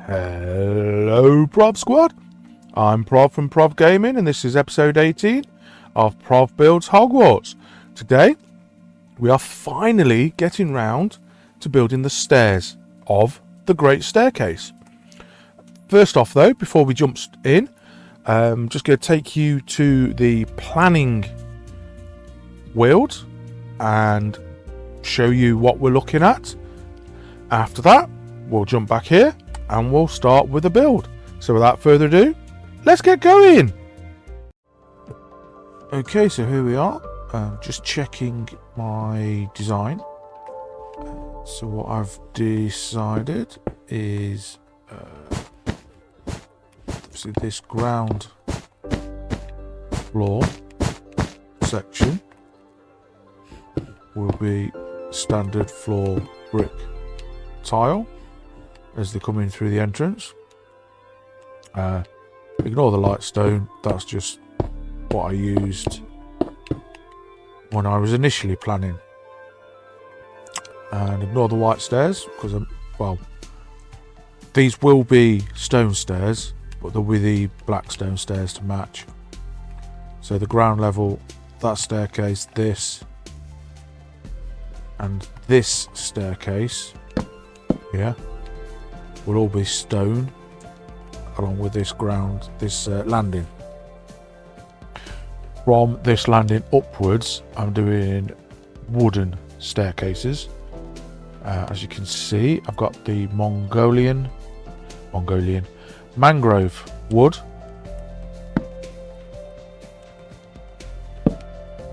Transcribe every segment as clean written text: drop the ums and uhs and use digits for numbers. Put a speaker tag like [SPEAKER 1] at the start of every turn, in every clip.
[SPEAKER 1] Hello, Prov Squad. I'm Prov from Prov Gaming, and this is episode 18 of Prov Builds Hogwarts. Today, we are finally getting round to building the stairs of the Great Staircase. First off, though, before we jump in, I'm just going to take you to the planning world and show you what we're looking at. After that, we'll jump back here and we'll start with a build. So without further ado, let's get going. Okay, so here we are. Just checking my design. So what I've decided is obviously this ground floor section will be standard floor brick tile as they come in through the entrance. Ignore the light stone, that's just what I used when I was initially planning. And ignore the white stairs because these will be stone stairs, but they'll be the black stone stairs to match. So the ground level, that staircase, this and this staircase here will all be stone, along with this ground, this landing. From this landing upwards, I'm doing wooden staircases. As you can see, I've got the mangrove wood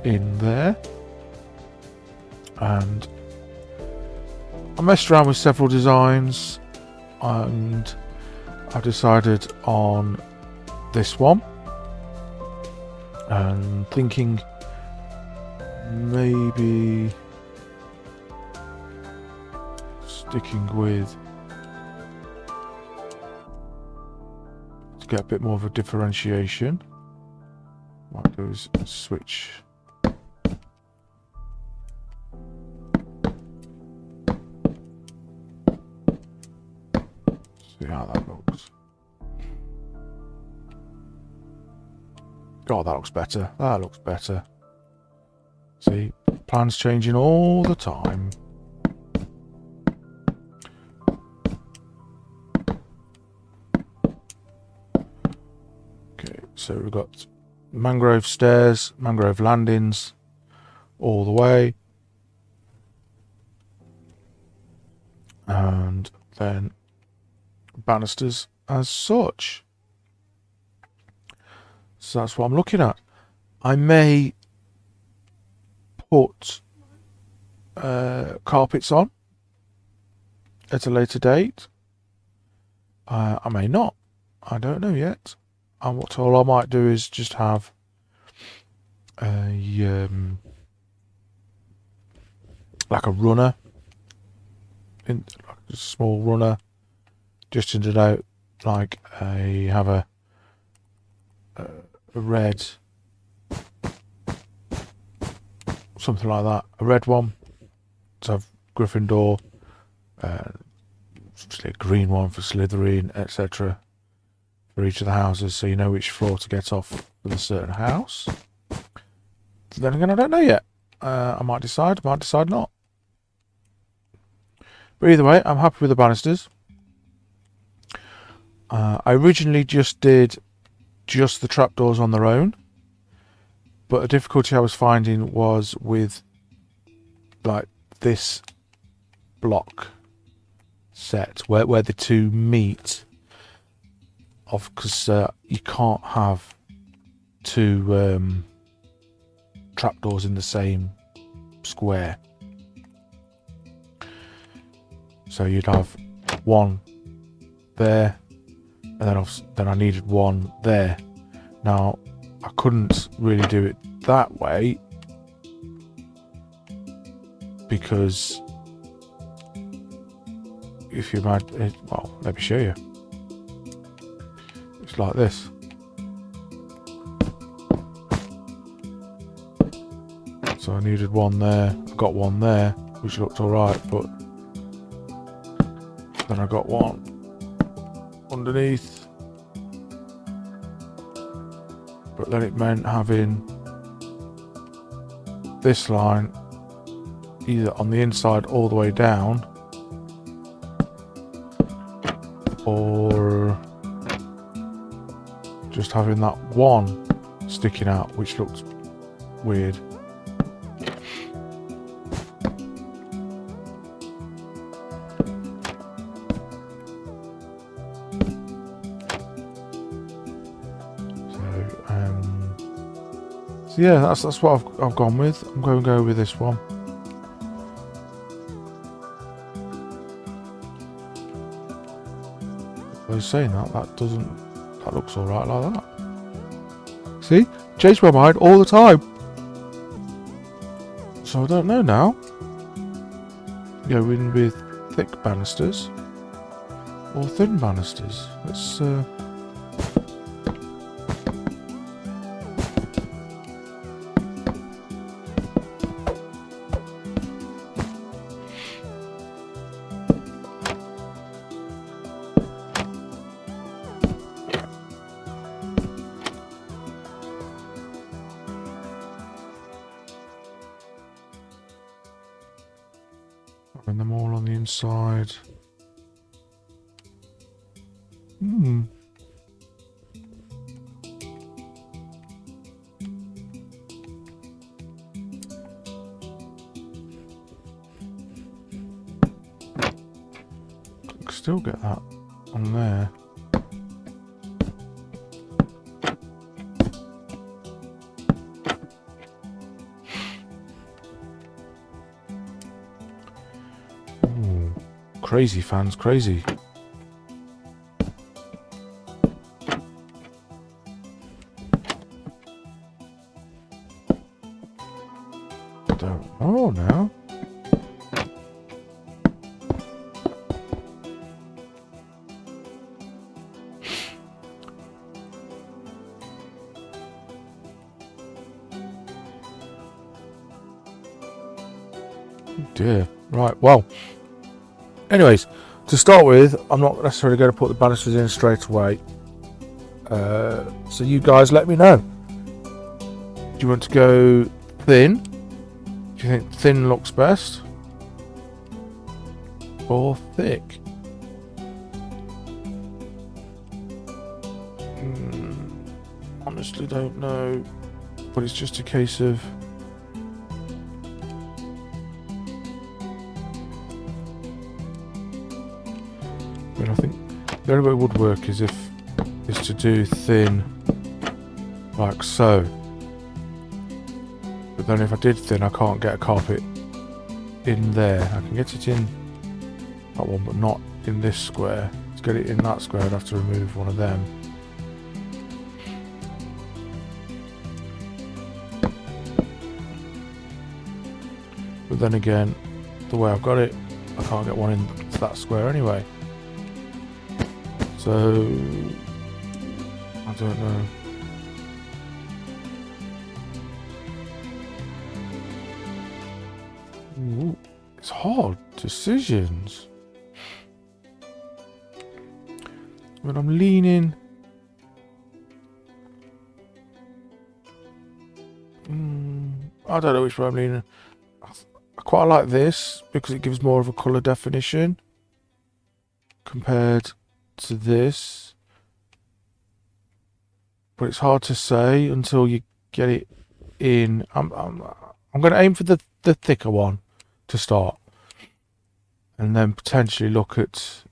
[SPEAKER 1] in there, and I messed around with several designs and I've decided on this one, and thinking maybe sticking with to get a bit more of a differentiation. What I'll do is switch see how that looks. God, that looks better. That looks better. See, plans changing all the time. Okay, so we've got mangrove stairs, mangrove landings all the way. And then banisters as such. So that's what I'm looking at. I may put carpets on at a later date. I may not. I don't know yet. And what all I might do is just have a like a runner, like a small runner, just to denote like have a red, something like that, a red one to have Gryffindor, obviously a green one for Slytherin, etc. for each of the houses, so you know which floor to get off with a certain house. Then again, I don't know yet. I might decide not. But either way, I'm happy with the banisters. I originally just did the trapdoors on their own, but a difficulty I was finding was with like this block set where the two meet, because you can't have two trapdoors in the same square, so you'd have one there, and then I needed one there. Now I couldn't really do it that way because if you imagine, well, let me show you. It's like this. So I needed one there. I got one there, which looked alright, but then I got one underneath. But then it meant having this line either on the inside all the way down, or just having that one sticking out, which looks weird. So yeah, that's what I've gone with. I'm going to go with this one. I was saying that looks alright like that. See? Change my mind all the time. So I don't know now. Go in with thick banisters or thin banisters. Let's having them all on the inside. Still get that on there. Ooh, crazy fans, crazy. Don't know now. Dear. Right, well, anyways, to start with, I'm not necessarily going to put the banisters in straight away, so you guys let me know. Do you want to go thin? Do you think thin looks best, or thick? Honestly don't know, but it's just a case of I think the only way it would work is to do thin like so. But then if I did thin, I can't get a carpet in there. I can get it in that one, but not in this square. To get it in that square, I'd have to remove one of them. But then again, the way I've got it, I can't get one into that square anyway. So, I don't know. Ooh, it's hard decisions. But I'm leaning. I don't know which way I'm leaning. I quite like this because it gives more of a colour definition compared to this, but it's hard to say until you get it in. I'm going to aim for the thicker one to start, and then potentially look at.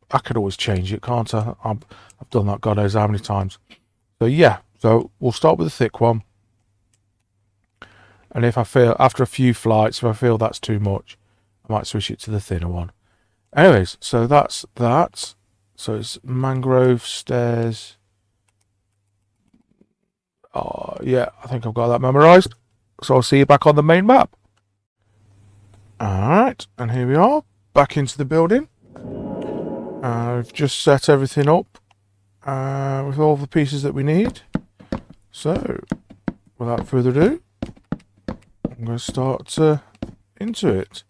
[SPEAKER 1] I could always change it, can't I? I've done that God knows how many times. So yeah, so we'll start with the thick one, and if I feel after a few flights, if I feel that's too much, I might switch it to the thinner one. Anyways, so that's that. So it's mangrove stairs. Oh, yeah, I think I've got that memorized. So I'll see you back on the main map. Alright, and here we are, back into the building. I've just set everything up with all the pieces that we need. So, without further ado, I'm going to start into it.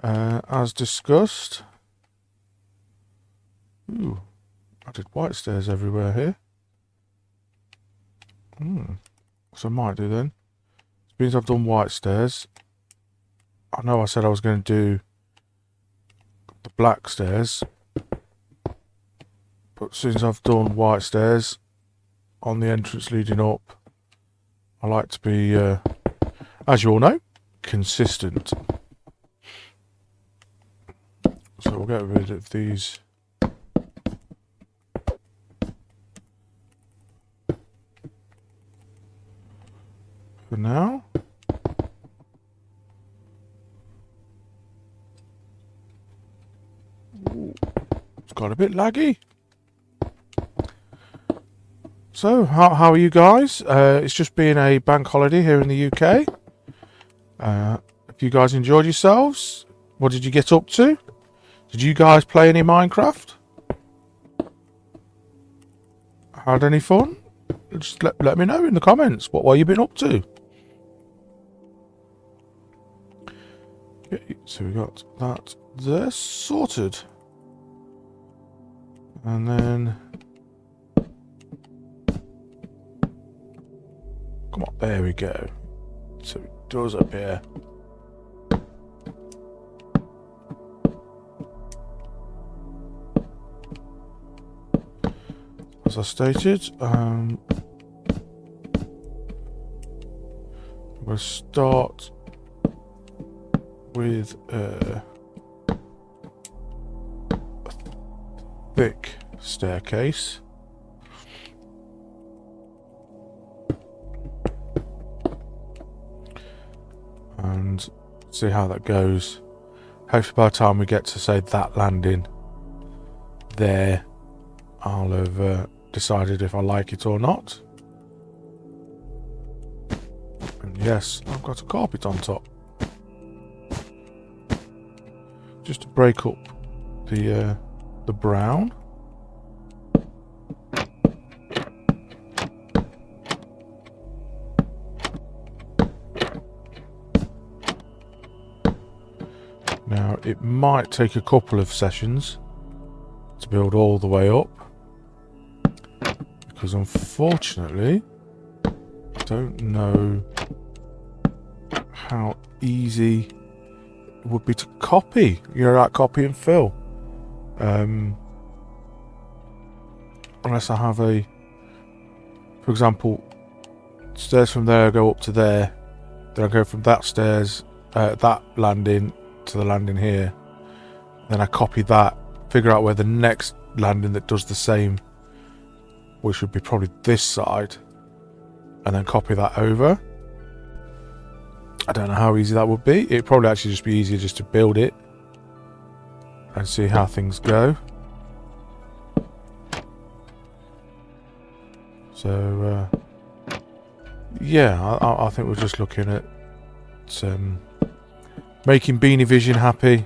[SPEAKER 1] As discussed, Ooh, I did white stairs everywhere here. So I might do then. It means I've done white stairs. I know I said I was going to do the black stairs, but since I've done white stairs on the entrance leading up, I like to be, as you all know, consistent. So we'll get rid of these. For now. Ooh, it's got a bit laggy. So, how are you guys? It's just been a bank holiday here in the UK. Have you guys enjoyed yourselves? What did you get up to? Did you guys play any Minecraft? Had any fun? Just let me know in the comments what you been up to. Okay, so we got that there sorted. And then... Come on, there we go. So it does appear. As I stated, we'll start with a thick staircase. And see how that goes. Hopefully by the time we get to, say, that landing there, I'll have decided if I like it or not. And yes, I've got a carpet on top. Just to break up the brown. Now, it might take a couple of sessions to build all the way up, because unfortunately, I don't know how easy it would be to copy. You know, like copy and fill. Unless I have a, for example, stairs from there go up to there, then I go from that stairs, that landing to the landing here, then I copy that, figure out where the next landing that does the same, which would be probably this side, and then copy that over. I don't know how easy that would be. It'd probably actually just be easier just to build it and see how things go. So yeah, I think we're just looking at making Beanie Vision happy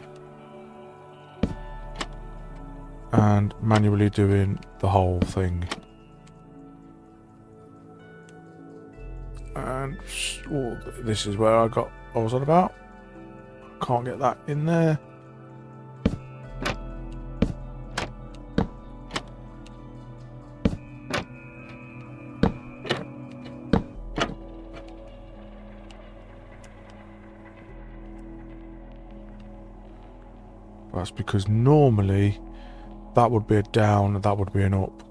[SPEAKER 1] and manually doing the whole thing. And oh, this is where I was on about. Can't get that in there. That's because normally that would be a down and that would be an up.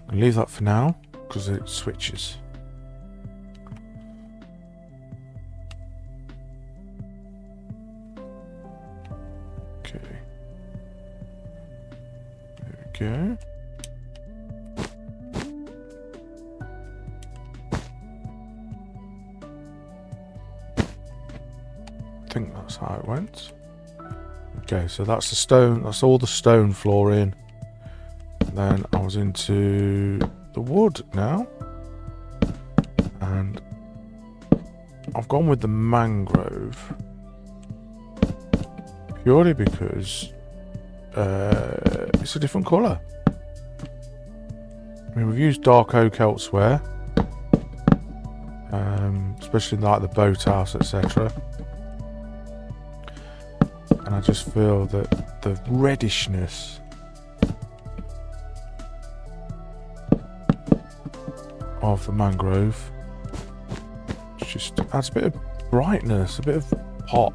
[SPEAKER 1] I'm gonna leave that for now because it switches. Okay. There we go. I think that's how it went. Okay, so that's the stone, that's all the stone flooring. Then I was into the wood now, and I've gone with the mangrove purely because it's a different colour. I mean, we've used dark oak elsewhere, especially like the boathouse, etc. And I just feel that the reddishness of the mangrove just adds a bit of brightness, a bit of pop.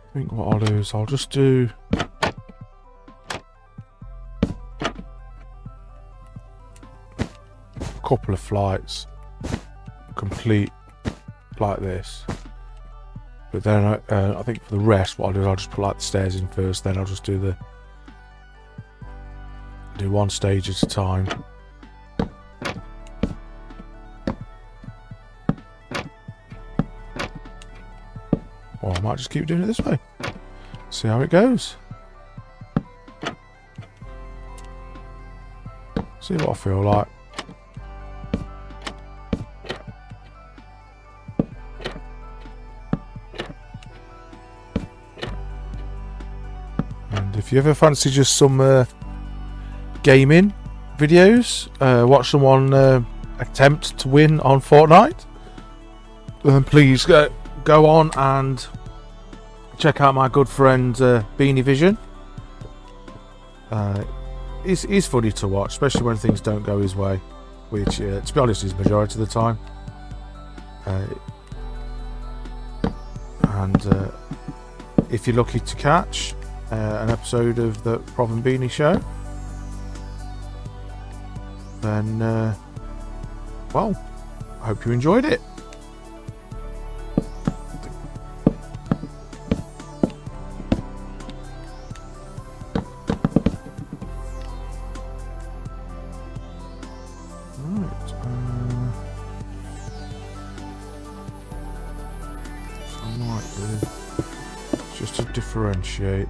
[SPEAKER 1] I think what I'll do is I'll just do a couple of flights complete like this, but then I think for the rest what I'll do is I'll just put like the stairs in first, then I'll just do one stage at a time. Or I might just keep doing it this way. See how it goes. See what I feel like. And if you ever fancy just some gaming videos, watch someone attempt to win on Fortnite, then please go on and check out my good friend Beanie Vision. He's funny to watch, especially when things don't go his way, which, to be honest, is the majority of the time. And if you're lucky to catch an episode of the Prov and Beanie show, then, well, I hope you enjoyed it. Just to differentiate.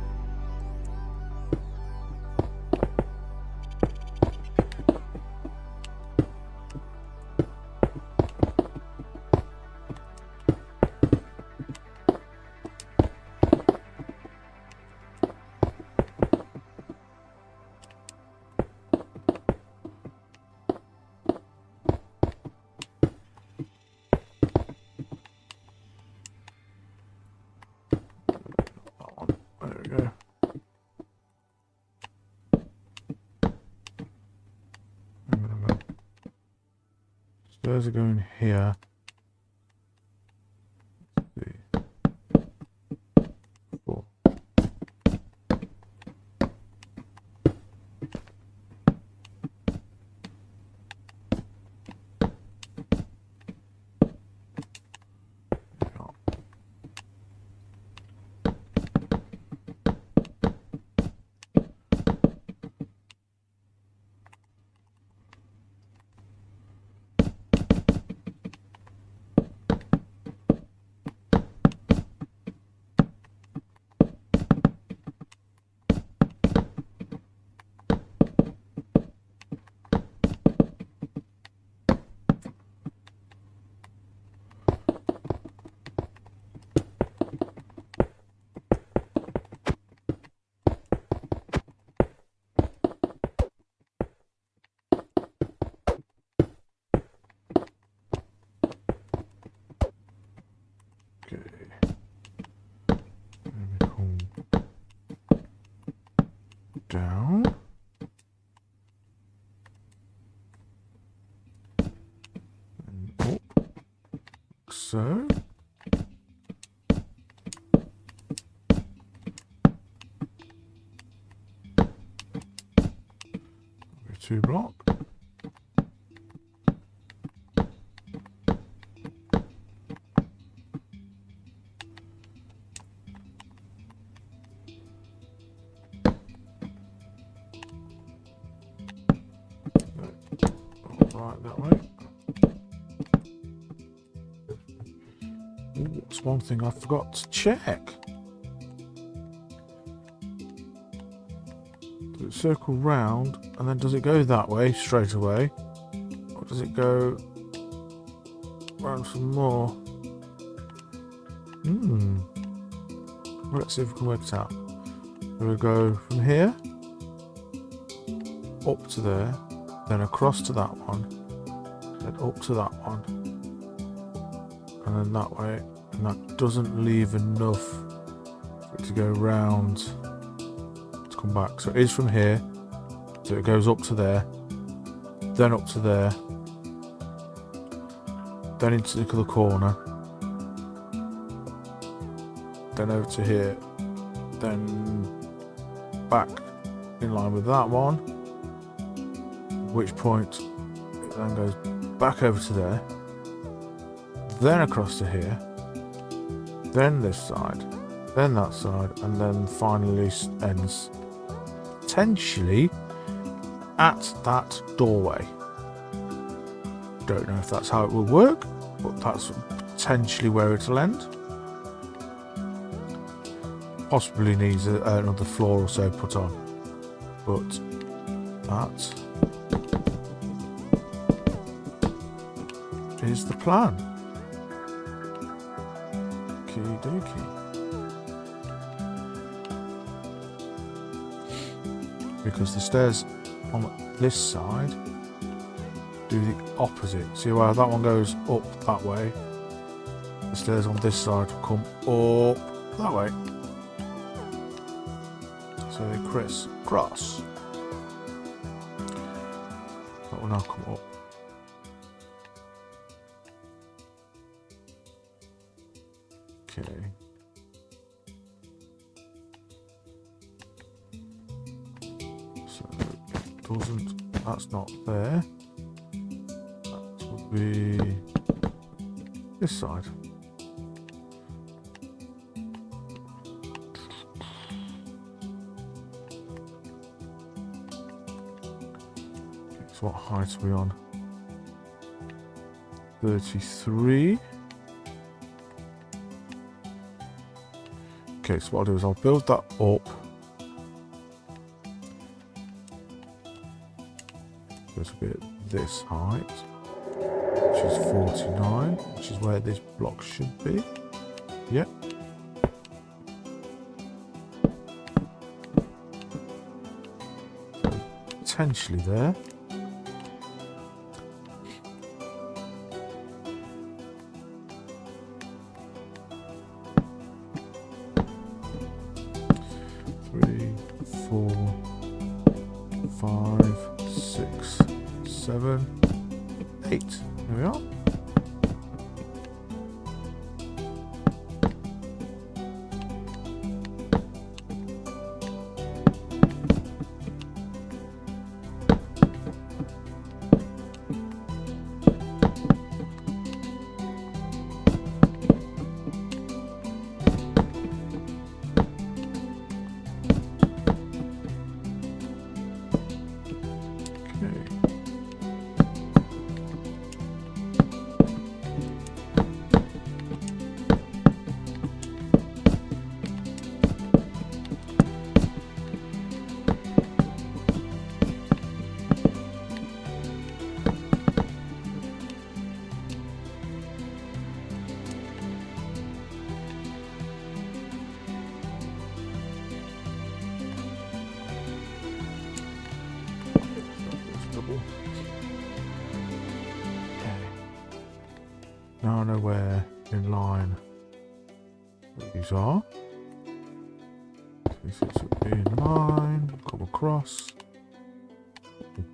[SPEAKER 1] Stairs are going here. Four. so. Two block. Right, that way. Ooh, that's one thing I forgot to check. Does it circle round and then does it go that way straight away? Or does it go round some more? Well, let's see if we can work it out. We'll go from here up to there, then across to that one, then up to that one, and then that way, and that doesn't leave enough for it to go round to come back. So it is from here, so it goes up to there, then up to there, then into the other corner, then over to here, then back in line with that one, at which point it then goes back over to there, then across to here, then this side, then that side, and then finally ends potentially at that doorway. Don't know if that's how it will work, but that's potentially where it'll end. Possibly needs another floor or so put on, but that is the plan. Okie dokie. Because the stairs on this side do the opposite. See how that one goes up that way? The stairs on this side come up that way. So they cross. That will now come up. Okay. So it doesn't, that's not there. That would be this side. So what height are we on? 33. Okay, so what I'll do is I'll build that up. This will be at this height, which is 49, which is where this block should be. Yep. Potentially there. There we are. Now I know where in line these are. This is in line, come across,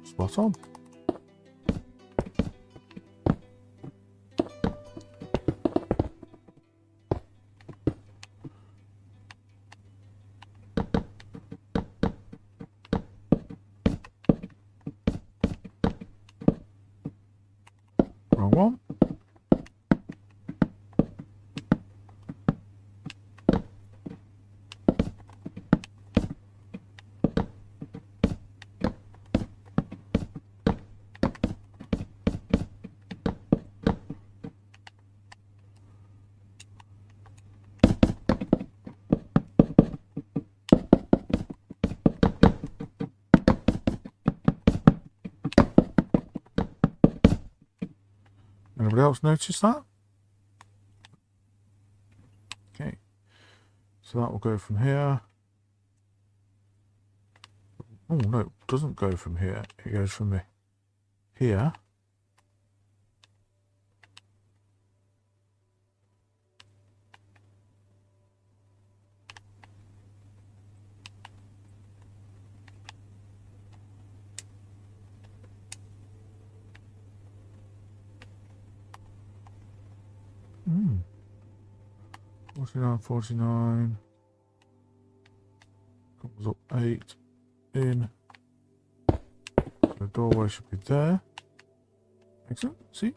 [SPEAKER 1] spot on. Wrong one. Anybody else notice that? Okay, so that will go from here. Oh no, it doesn't go from here. It goes from here. Hmm. 49, 49. Comes up 8 in. The doorway should be there. Excellent. See?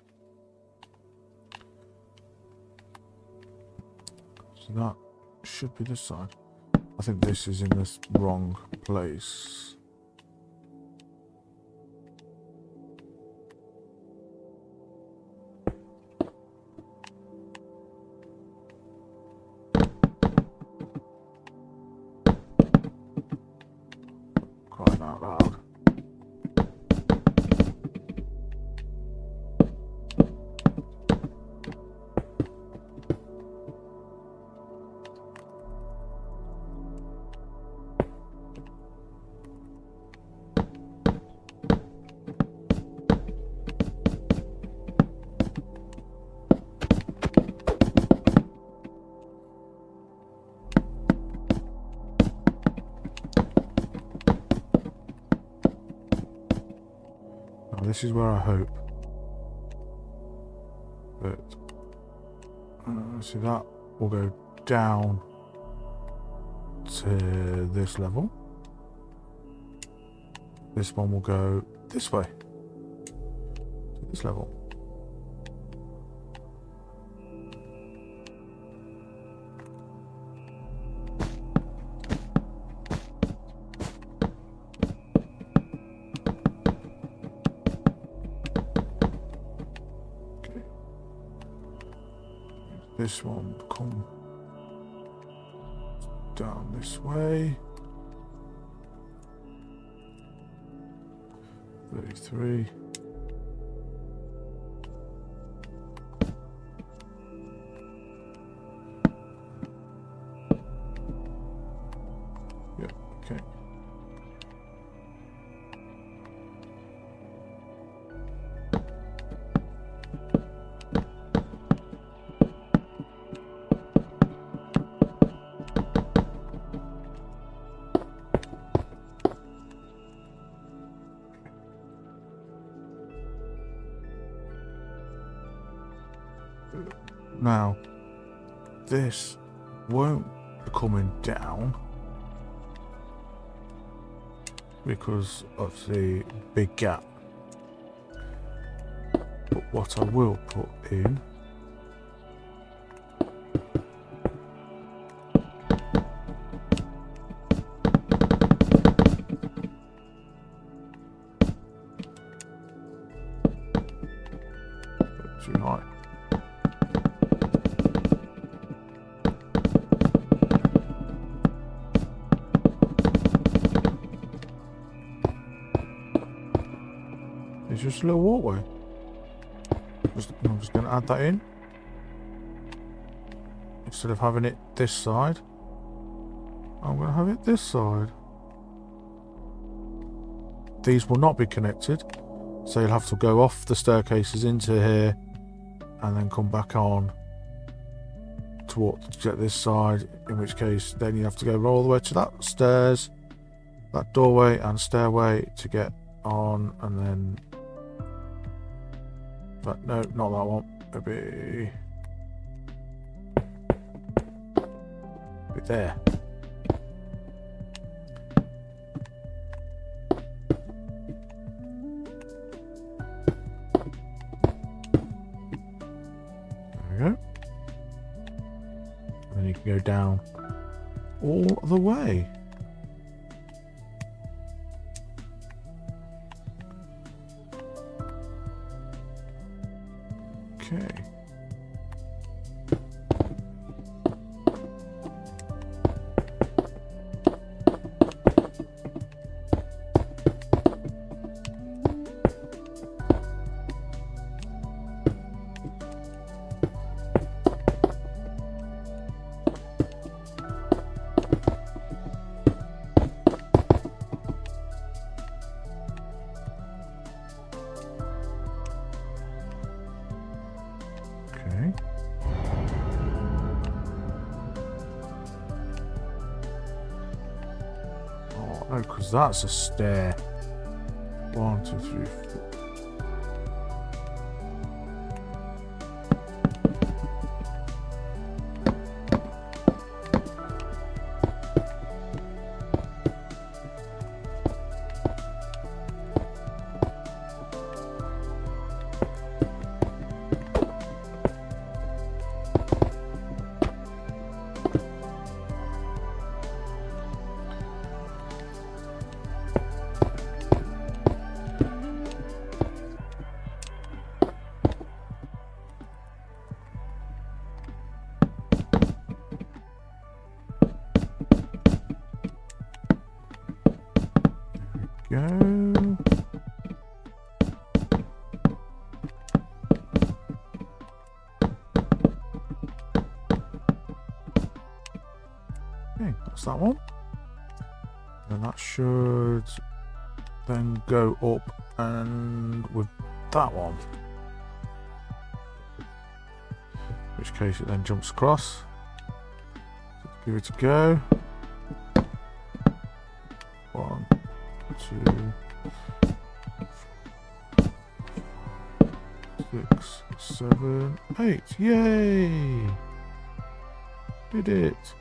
[SPEAKER 1] So that should be this side. I think this is in this wrong place. Crying out loud. This is where I hope that see that will go down to this level. This one will go this way to this level. This one come down this way. 33. Yeah, okay. Now, this won't be coming down because of the big gap. But what I will put in too high. It's just a little walkway. I'm just going to add that in. Instead of having it this side, I'm going to have it this side. These will not be connected, so you'll have to go off the staircases into here and then come back on to get this side, in which case then you have to go all the way to that stairs, that doorway and stairway to get on, and then but no, not that one. It'll be there. we go. And then you can go down all the way. Okay. Okay. Oh, no, because that's a stair. 1, 2, 3, 4. Go. Okay, that's that one. And that should then go up and with that one. In which case it then jumps across. Give it a go. 1, 2, 6, 7, 8. Yay! Did it.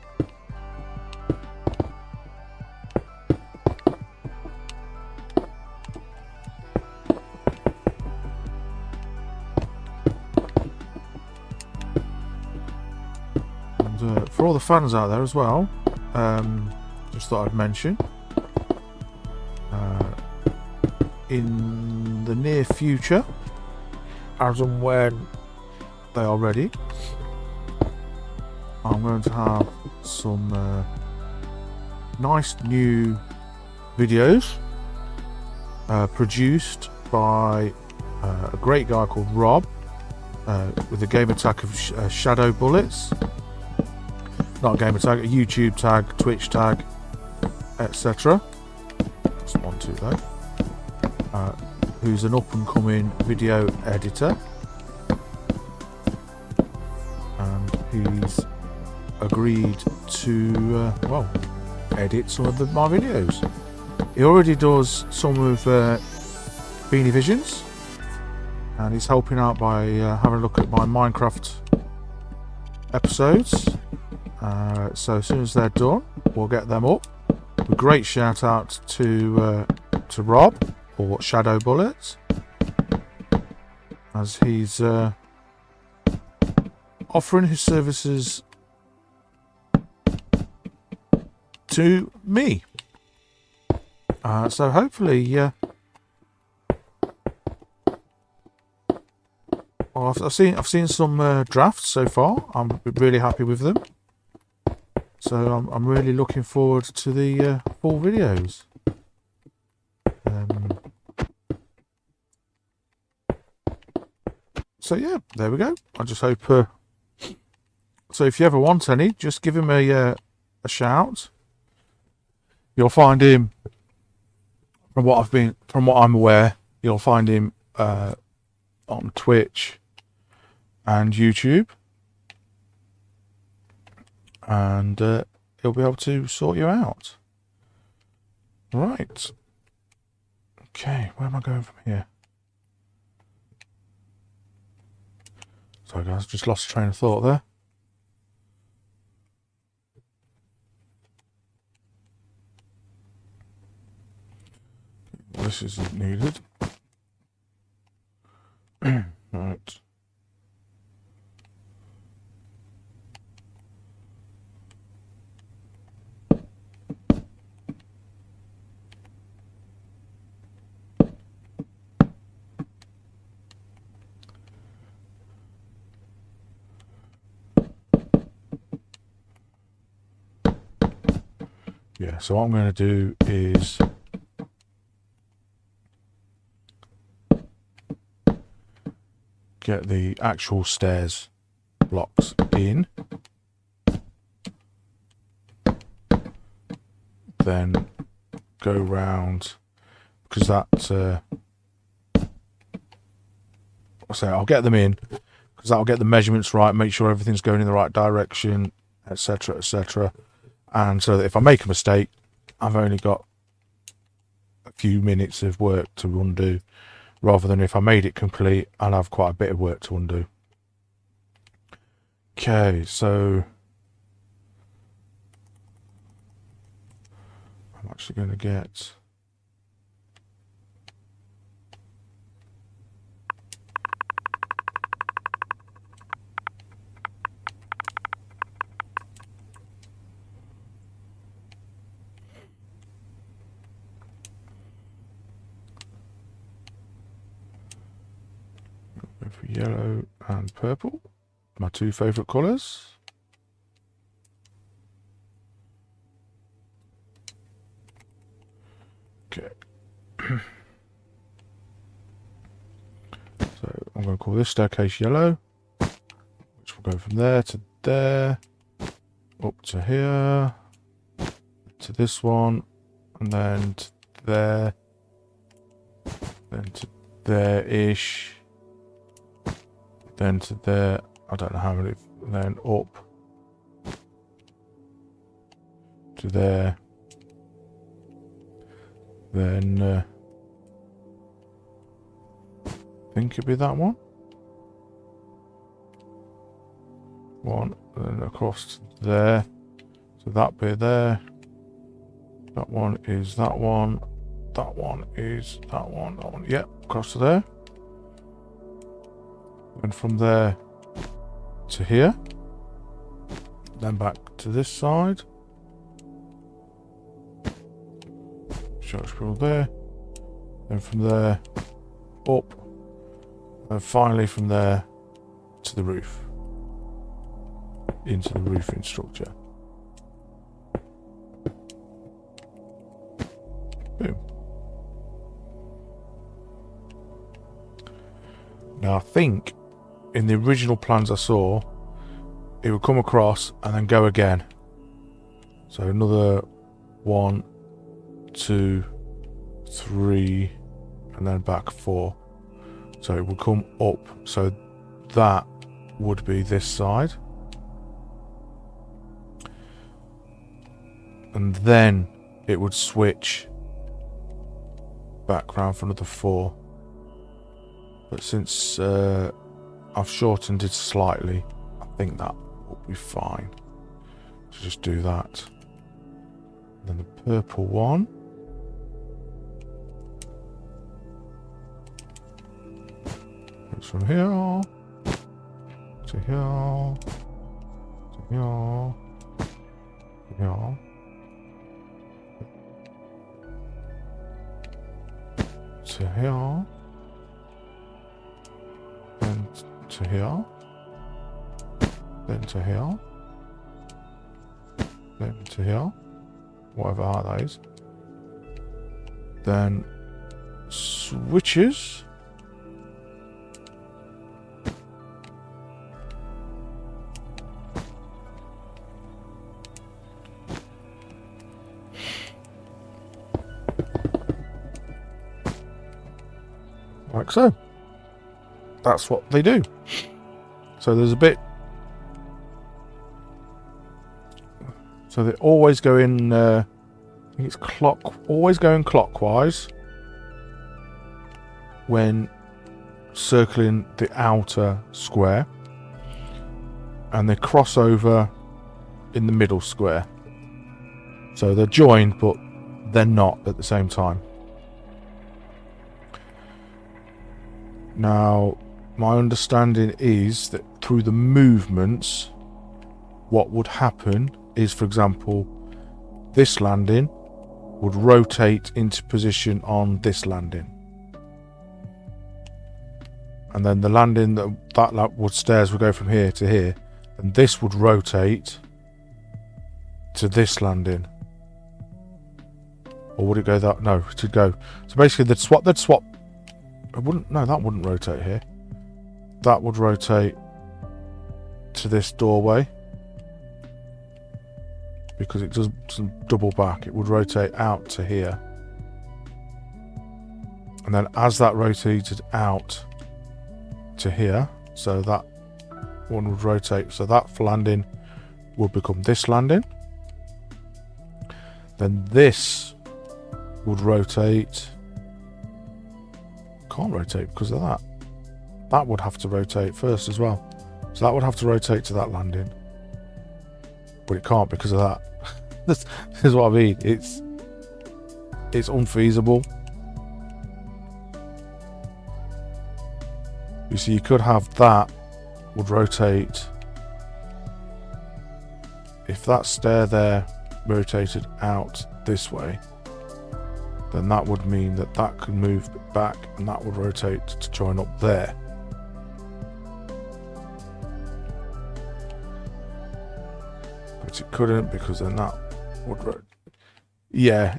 [SPEAKER 1] And for all the fans out there as well, just thought I'd mention, in the near future, as and when they are ready, I'm going to have some nice new videos produced by a great guy called Rob with a game tag of Shadow Bullets. Not a gamer tag, a YouTube tag, Twitch tag, etc. That's 1, 2 though. Who's an up and coming video editor, and he's agreed to well, edit some of my videos. He already does some of Beanie Visions, and he's helping out by having a look at my Minecraft episodes. So as soon as they're done, we'll get them up. A great shout out to Rob, or Shadow Bullets, as he's offering his services to me. So hopefully, well, I've seen some drafts so far. I'm really happy with them. So I'm really looking forward to the full videos. So yeah, there we go. I just hope. So if you ever want any, just give him a shout. You'll find him, from what I'm aware, you'll find him on Twitch and YouTube, and he'll be able to sort you out. Right. Okay, where am I going from here? Sorry guys, just lost a train of thought there. This isn't needed. Right. Yeah, so what I'm going to do is get the actual stairs blocks in, then go round, because that I'll get them in because that'll get the measurements right, make sure everything's going in the right direction, etc, etc, and so that if I make a mistake, I've only got a few minutes of work to undo, rather than if I made it complete, I'll have quite a bit of work to undo. Okay, so I'm actually going to get for yellow and purple, my two favourite colours. Okay. So I'm going to call this staircase yellow, which will go from there to there, up to here, to this one, and then to there, then to there-ish, then to there, I don't know how many, then up to there, then I think it'd be that one, then across to there, so that bit there, that one is that one, that one is that one, yep, across to there. And from there to here, then back to this side, shark scroll there, then from there up, and finally from there to the roof, into the roofing structure. Boom. Now I think in the original plans I saw, it would come across and then go again. So another 1, 2, 3, and then back 4. So it would come up. So that would be this side. And then it would switch back round for another 4. But since I've shortened it slightly, I think that will be fine. So just do that. And then the purple one. It's from here to here to here to here. To here. Then to here, then to here, then to here, whatever height that is, then switches, like so. That's what they do. So there's a bit. So they always go in. I think it's always going clockwise when circling the outer square, and they cross over in the middle square. So they're joined, but they're not at the same time. Now, my understanding is that through the movements, what would happen is, for example, this landing would rotate into position on this landing. And then the landing that would stairs would go from here to here, and this would rotate to this landing. Or would it go that? No, it should go. So basically, they'd swap. It wouldn't. No, that wouldn't rotate here. That would rotate to this doorway because it doesn't double back. It would rotate out to here, and then as that rotated out to here, so that one would rotate. So that landing would become this landing. Then this would rotate. Can't rotate because of that. That would have to rotate first as well. So that would have to rotate to that landing. But it can't because of that. This is what I mean. It's unfeasible. You see, you could have that would rotate. If that stair there rotated out this way, then that would mean that that could move back and that would rotate to join up there. But it couldn't because then that would rotate. Yeah,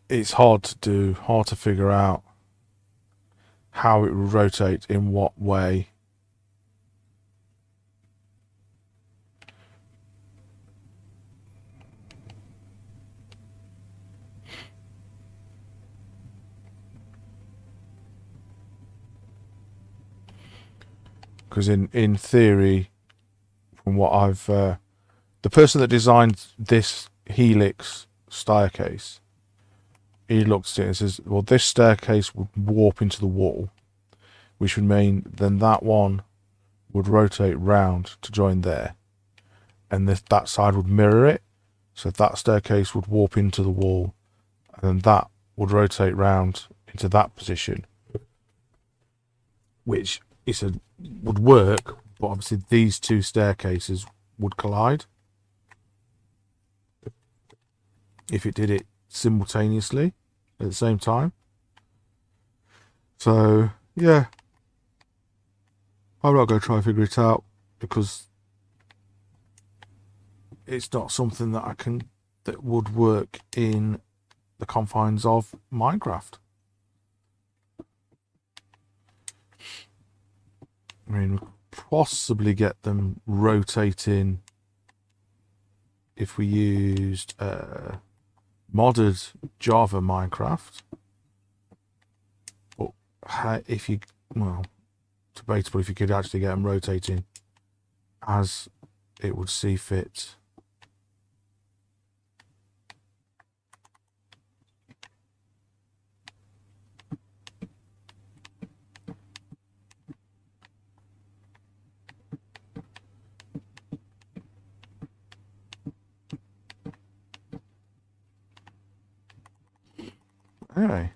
[SPEAKER 1] it's hard to do, hard to figure out how it would rotate in what way. Because in theory, from what I've the person that designed this helix staircase, he looked at it and says, well, this staircase would warp into the wall, which would mean then that one would rotate round to join there, and that side would mirror it, so that staircase would warp into the wall, and then that would rotate round into that position, which he said would work, but obviously these two staircases would collide if it did it simultaneously at the same time. So yeah, I'm not going to try and figure it out because it's not something that would work in the confines of Minecraft. I mean, we could possibly get them rotating if we used modded Java Minecraft. But debatable if you could actually get them rotating as it would see fit. Anyway,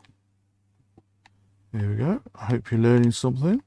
[SPEAKER 1] here we go. I hope you're learning something.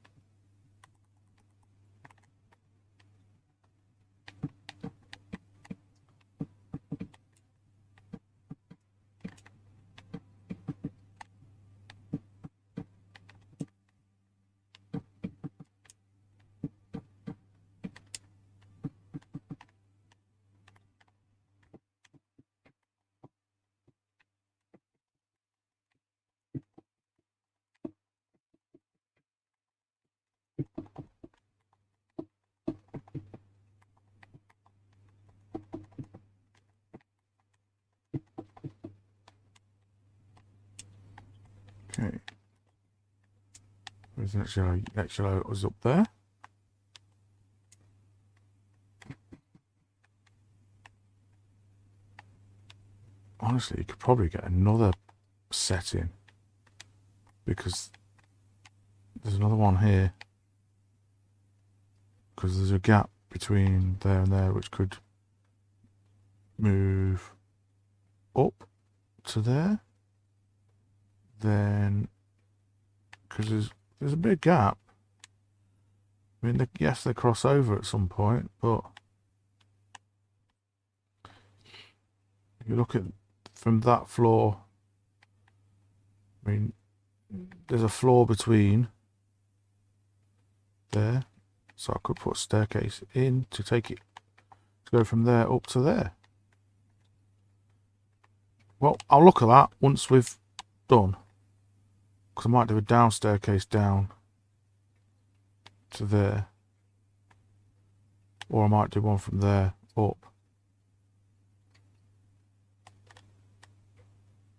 [SPEAKER 1] Okay. Where's the next yellow was up there. Honestly, you could probably get another set in because there's another one here, because there's a gap between there and there which could move up to there. Then, because there's a big gap. I mean, yes, they cross over at some point, but if you look at from that floor, I mean, there's a floor between there, so I could put a staircase in to take it go from there up to there. Well, I'll look at that once we've done, because I might do a down staircase down to there, or I might do one from there up.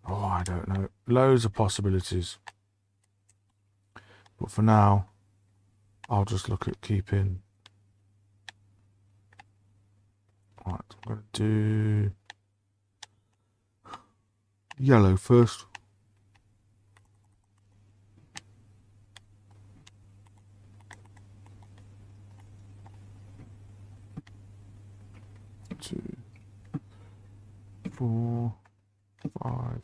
[SPEAKER 1] Oh, I don't know. Loads of possibilities. But for now, I'll just look at keeping. Right, I'm going to do yellow first. Two, 4, 5,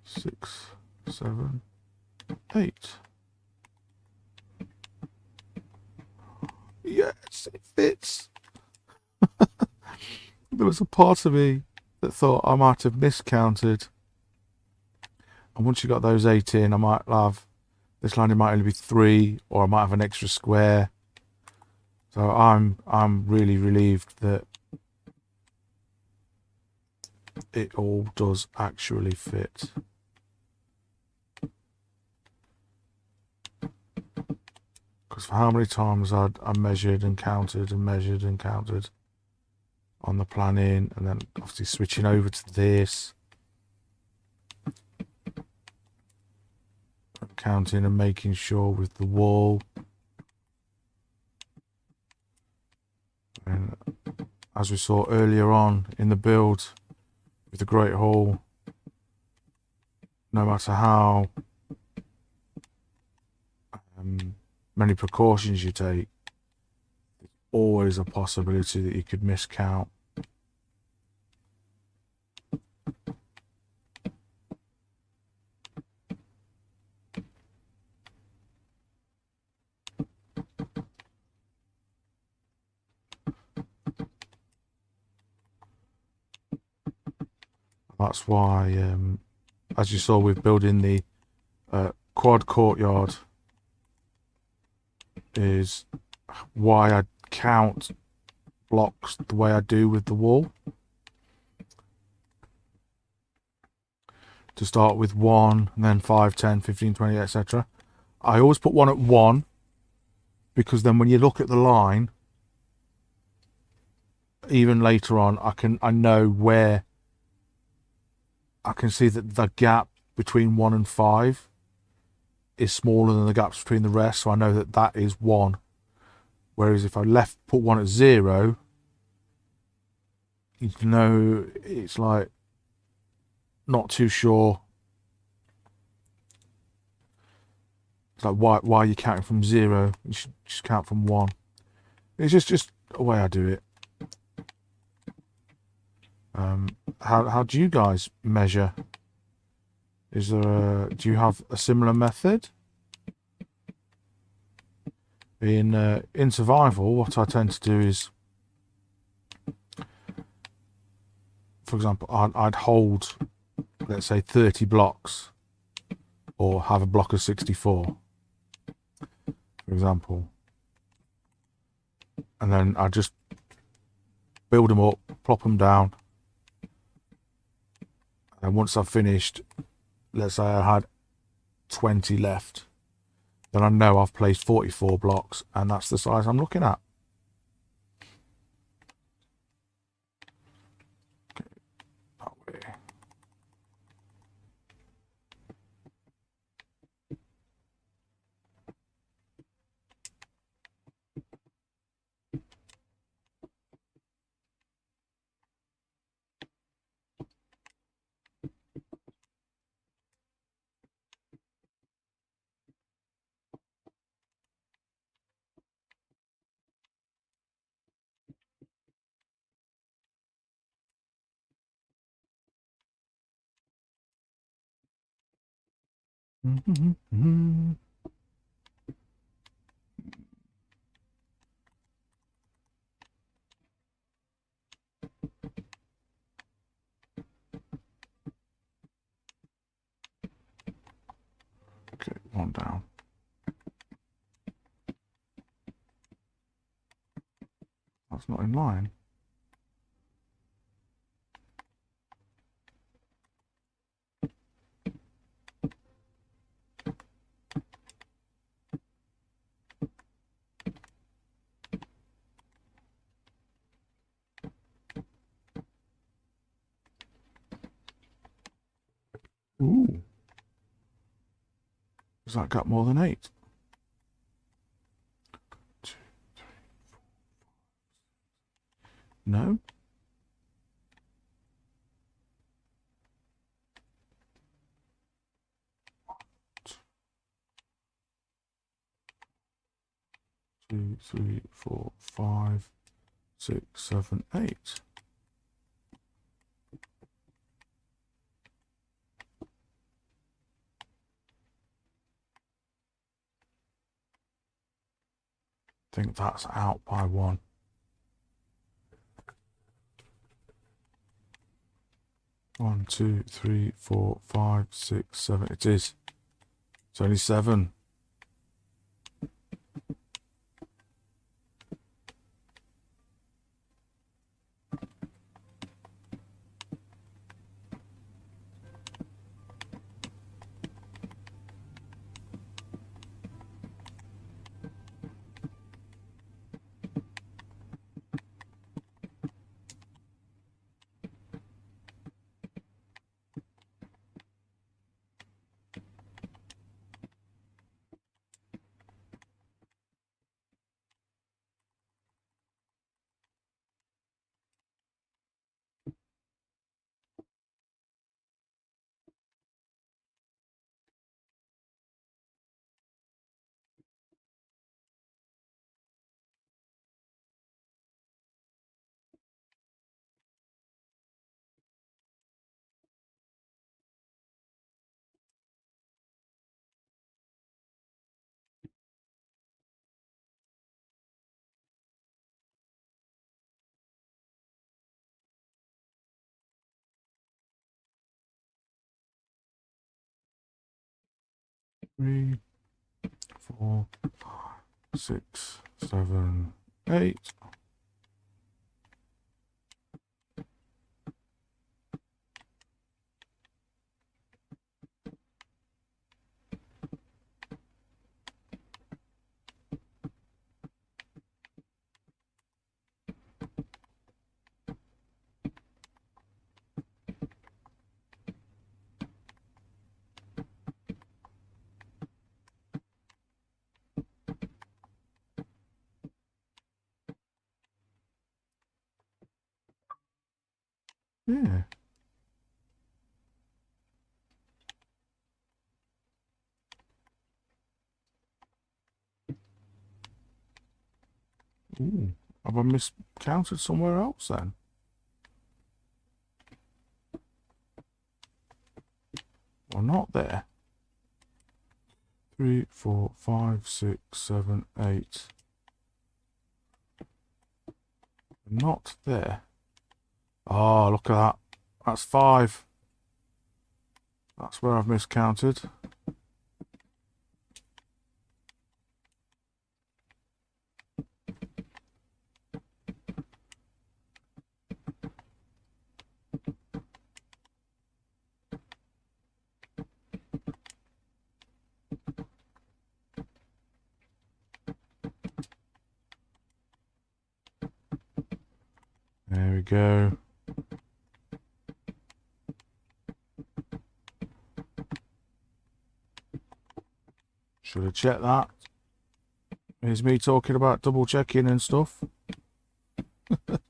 [SPEAKER 1] 6, 7, 8. Yes, it fits. There was a part of me that thought I might have miscounted. And once you got those 8 in, I might have, this landing might only be 3, or I might have an extra square. So I'm really relieved that it all does actually fit. Because for how many times I measured and counted and measured and counted on the planning, and then obviously switching over to this, counting and making sure with the wall. And as we saw earlier on in the build with the Great Hall, no matter how many precautions you take, there's always a possibility that you could miscount. That's why, as you saw with building the quad courtyard, is why I count blocks the way I do with the wall. To start with 1, and then 5, 10, 15, 20, etc. I always put 1 at 1, because then when you look at the line, even later on, I know where. I can see that the gap between 1 and 5 is smaller than the gaps between the rest, so I know that that is 1. Whereas if I put 1 at 0, you know, it's like not too sure. It's like, why are you counting from 0? You should just count from 1. It's just a way I do it. How do you guys measure? Is there do you have a similar method? In survival, what I tend to do is, for example, I'd hold, let's say, 30 blocks, or have a block of 64, for example, and then I just build them up, plop them down, and once I've finished, let's say I had 20 left, then I know I've placed 44 blocks, and that's the size I'm looking at. Okay, that way. Okay, 1 down. That's not in line. Ooh. Has that got more than 8? 2, 3, 4. No? 2, 3, 4, 5, 6, 7, 8. I think that's out by 1. One, 2, 3, 4, 5, 6, 7. It is. It's only 7. Three, 4, 6, 7, 8. Yeah. Ooh. Have I miscounted somewhere else then? Well, not there. 3, 4, 5, 6, 7, 8. Not there. Oh, look at that. That's 5. That's where I've miscounted. There we go. Should have checked that. Here's me talking about double checking and stuff. But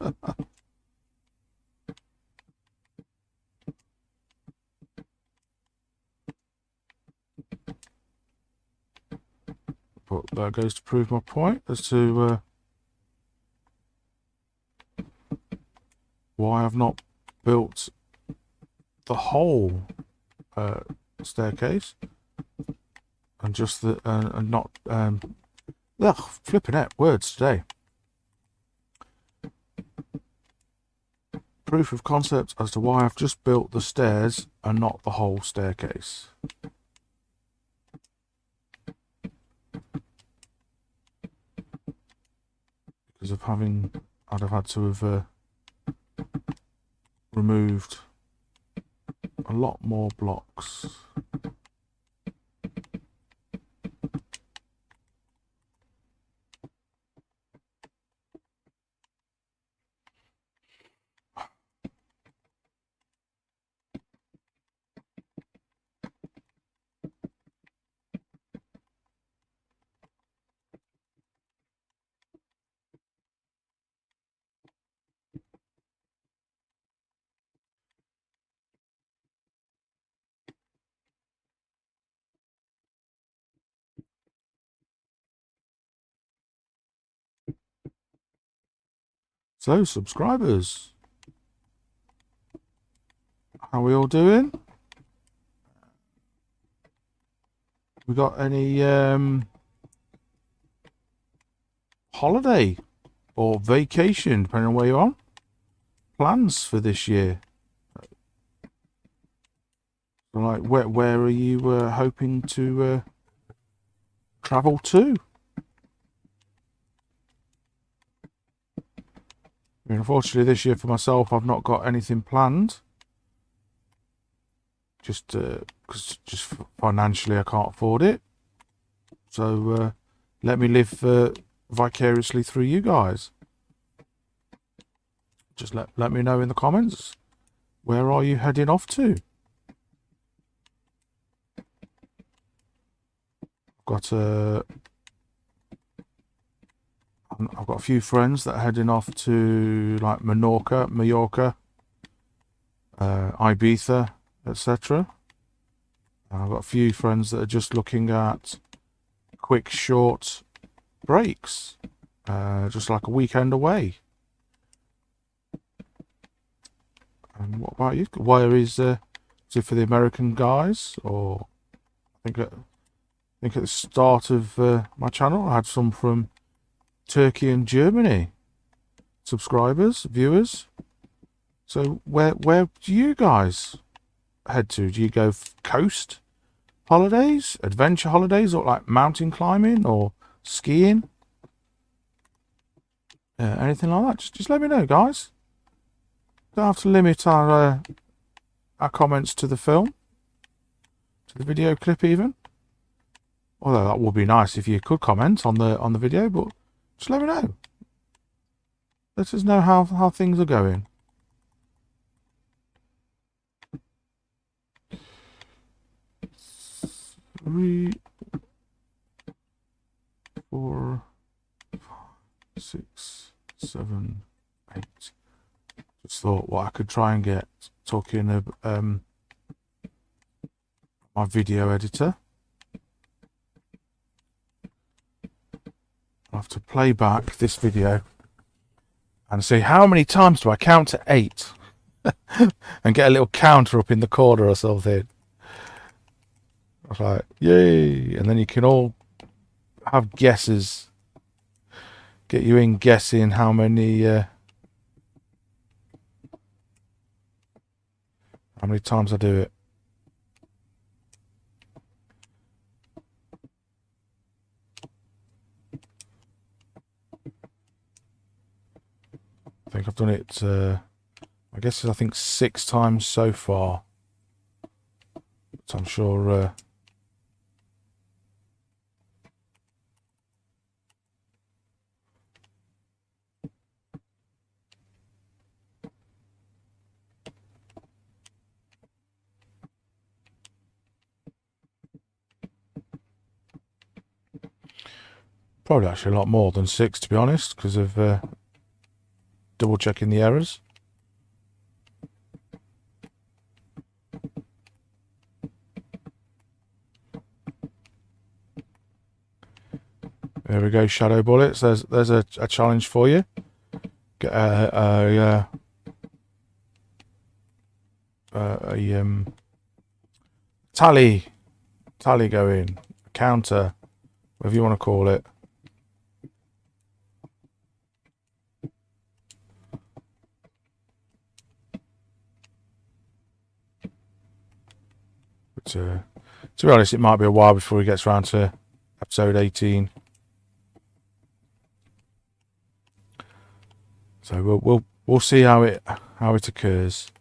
[SPEAKER 1] that goes to prove my point as to why I've not built the whole staircase and just the and not flipping out words today. Proof of concept as to why I've just built the stairs and not the whole staircase. Because of having I'd have had to have removed a lot more blocks. So, subscribers, how are we all doing? We got any holiday or vacation, depending on where you are, plans for this year? Like, where are you hoping to travel to? I mean, unfortunately, this year for myself, I've not got anything planned. Just because financially I can't afford it. So let me live vicariously through you guys. Just let me know in the comments, where are you heading off to? I've got a few friends that are heading off to like Mallorca, Ibiza, etc. I've got a few friends that are just looking at quick, short breaks, just like a weekend away. And what about you? Where is it for the American guys? Or I think at the start of my channel, I had some from Turkey and Germany subscribers, viewers. So where do you guys head to? Do you go coast holidays, adventure holidays, or like mountain climbing or skiing? Anything like that? Just let me know, guys. Don't have to limit our comments to the film, to the video clip even. Although that would be nice if you could comment on the video, but just let me know. Let us know how things are going. 3, 4, 5, 6, 7, 8. Just thought what I could try and get talking of my video editor. I'll have to play back this video and see how many times do I count to 8 and get a little counter up in the corner or something. I was like, yay! And then you can all have guesses. Get you in guessing how many times I do it. I think I've done it, I guess I think 6 times so far. But I'm sure probably actually a lot more than 6, to be honest, because of double checking the errors. There we go, Shadow Bullets. There's a challenge for you. Get a tally going, a counter, whatever you want to call it. But to be honest, it might be a while before he gets around to episode 18. So we'll see how it occurs.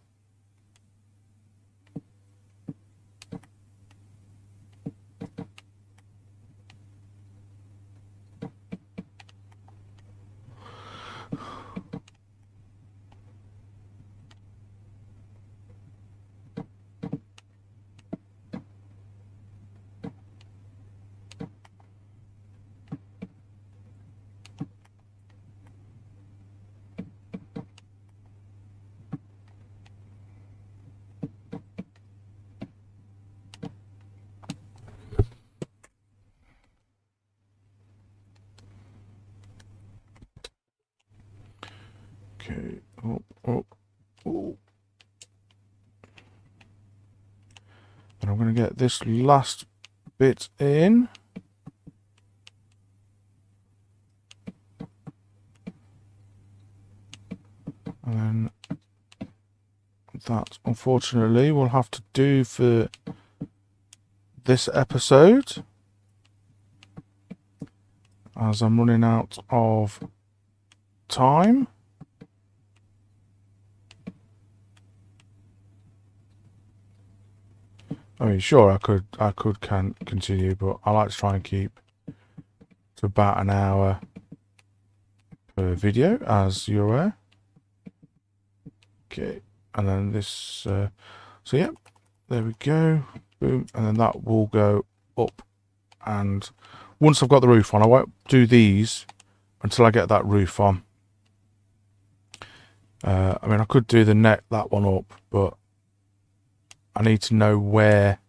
[SPEAKER 1] Okay. Oh. And I'm going to get this last bit in. And then that, unfortunately, we'll have to do for this episode, as I'm running out of time. I mean, sure, I could continue, but I like to try and keep to about an hour per video, as you're aware. Okay, and then this, so yeah, there we go, boom, and then that will go up. And once I've got the roof on, I won't do these until I get that roof on. I mean, I could do that one up, but I need to know where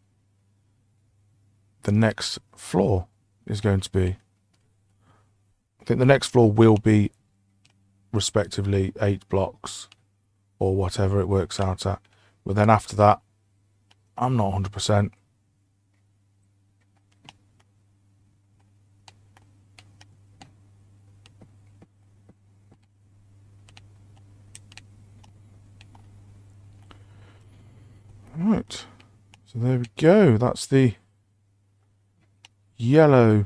[SPEAKER 1] the next floor is going to be. I think the next floor will be respectively 8 blocks or whatever it works out at. But then after that, I'm not 100%. Right, so there we go. That's the yellow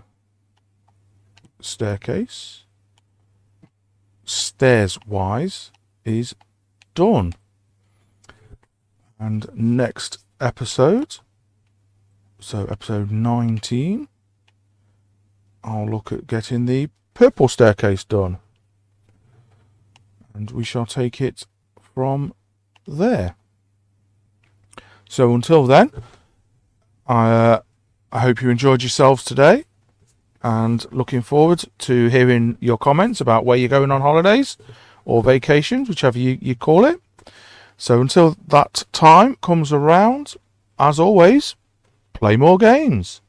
[SPEAKER 1] staircase. Stairs-wise is done. And next episode, so episode 19, I'll look at getting the purple staircase done. And we shall take it from there. So until then, I hope you enjoyed yourselves today, and looking forward to hearing your comments about where you're going on holidays or vacations, whichever you call it. So until that time comes around, as always, play more games.